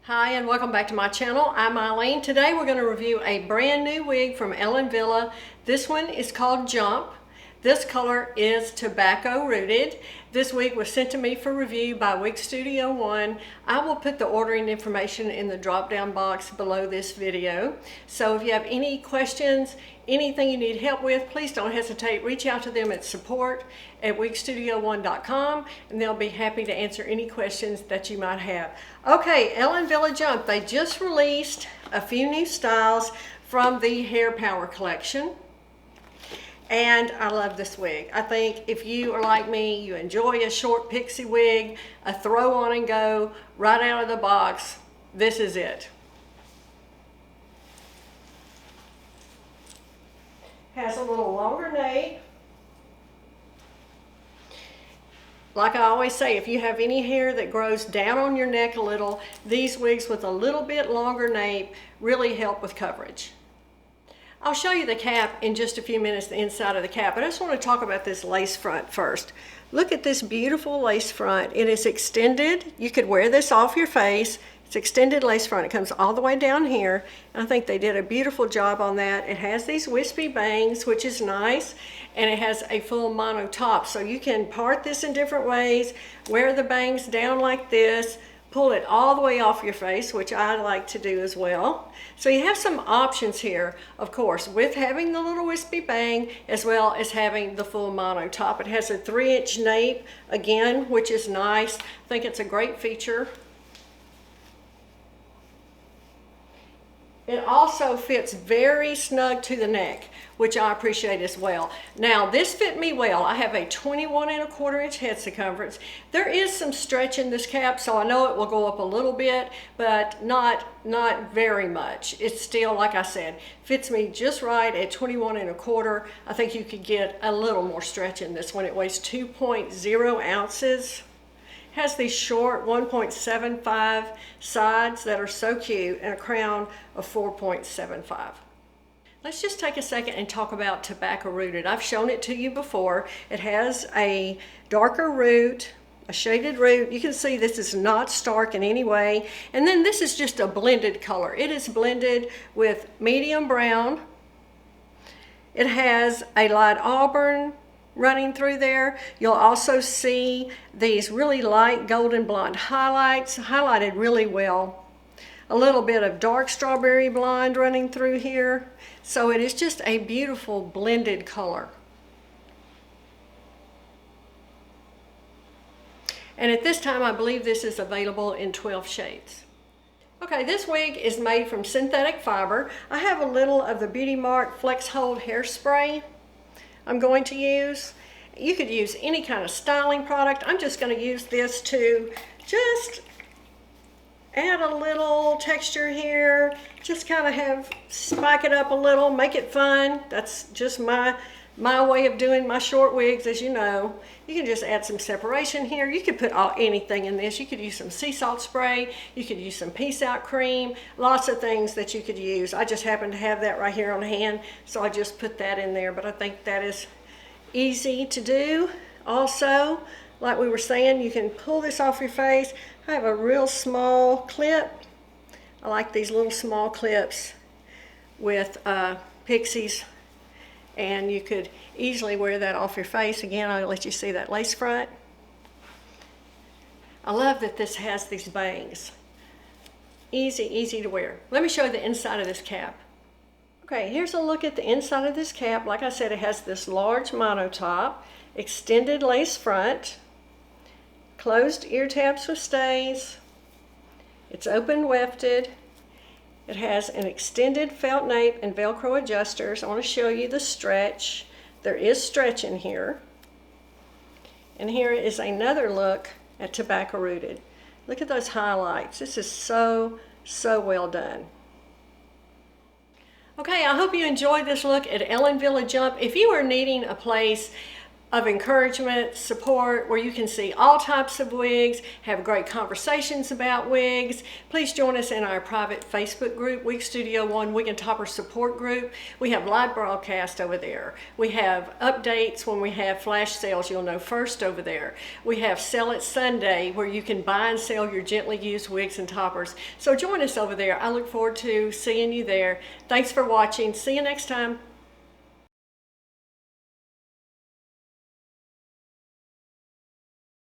Hi and welcome back to my channel. I'm Eileen. Today we're going to review a brand new wig from Ellen Wille. This one is called Jump. This color is Tobacco Rooted. This wig was sent to me for review by Wig Studio One. I will put the ordering information in the drop down box below this video. So if you have any questions, anything you need help with, please don't hesitate. Reach out to them at support@wigstudio1.com and they'll be happy to answer any questions that you might have. Okay, Ellen Wille Jump. They just released a few new styles from the Hair Power collection. And I love this wig. I think if you are like me, you enjoy a short pixie wig, a throw on and go, right out of the box, this is it. Has a little longer nape. Like I always say, if you have any hair that grows down on your neck a little, these wigs with a little bit longer nape really help with coverage. I'll show you the cap in just a few minutes, the inside of the cap, but I just want to talk about this lace front first. Look at this beautiful lace front. It is extended. You could wear this off your face. It's extended lace front. It comes all the way down here. I think they did a beautiful job on that. It has these wispy bangs, which is nice, and it has a full mono top. So you can part this in different ways, wear the bangs down like this, pull it all the way off your face, which I like to do as well. So you have some options here, of course, with having the little wispy bang as well as having the full mono top. It has a 3-inch nape again, which is nice. I think it's a great feature. It also fits very snug to the neck, which I appreciate as well. Now, this fit me well. I have a 21¼ head circumference. There is some stretch in this cap, so I know it will go up a little bit, but not very much. It's still, like I said, fits me just right at 21¼ I think you could get a little more stretch in this one. It weighs 2.0 ounces. Has these short 1.75 sides that are so cute and a crown of 4.75. Let's just take a second and talk about Tobacco Rooted. I've shown it to you before. It has a darker root, a shaded root. You can see this is not stark in any way. And then this is just a blended color. It is blended with medium brown. It has a light auburn running through there. You'll also see these really light golden blonde highlights, highlighted really well. A little bit of dark strawberry blonde running through here. So it is just a beautiful blended color. And at this time, I believe this is available in 12 shades. Okay, this wig is made from synthetic fiber. I have a little of the Beauty Mark Flex Hold hairspray I'm going to use. You could use any kind of styling product. I'm just going to use this to just add a little texture here, just kind of spike it up a little, make it fun. That's just my way of doing my short wigs, as you know. You can just add some separation here. You could put anything in this. You could use some sea salt spray. You could use some peace out cream. Lots of things that you could use. I just happen to have that right here on hand, so I just put that in there. But I think that is easy to do. Also, like we were saying, you can pull this off your face. I have a real small clip. I like these little small clips with pixies, and you could easily wear that off your face. Again, I'll let you see that lace front. I love that this has these bangs. Easy to wear. Let me show you the inside of this cap. Okay, here's a look at the inside of this cap. Like I said, it has this large mono top, extended lace front, closed ear tabs with stays. It's open wefted. It has an extended felt nape and Velcro adjusters. I want to show you the stretch. There is stretch in here. And here is another look at Tobacco Rooted. Look at those highlights. This is so well done. Okay, I hope you enjoyed this look at Ellen Wille Jump. If you are needing a place of encouragement, support, where you can see all types of wigs, have great conversations about wigs. Please join us in our private Facebook group, Wig Studio One Wig and Topper Support Group. We have live broadcast over there. We have updates when we have flash sales, you'll know first over there. We have Sell It Sunday, where you can buy and sell your gently used wigs and toppers. So join us over there. I look forward to seeing you there. Thanks for watching. See you next time.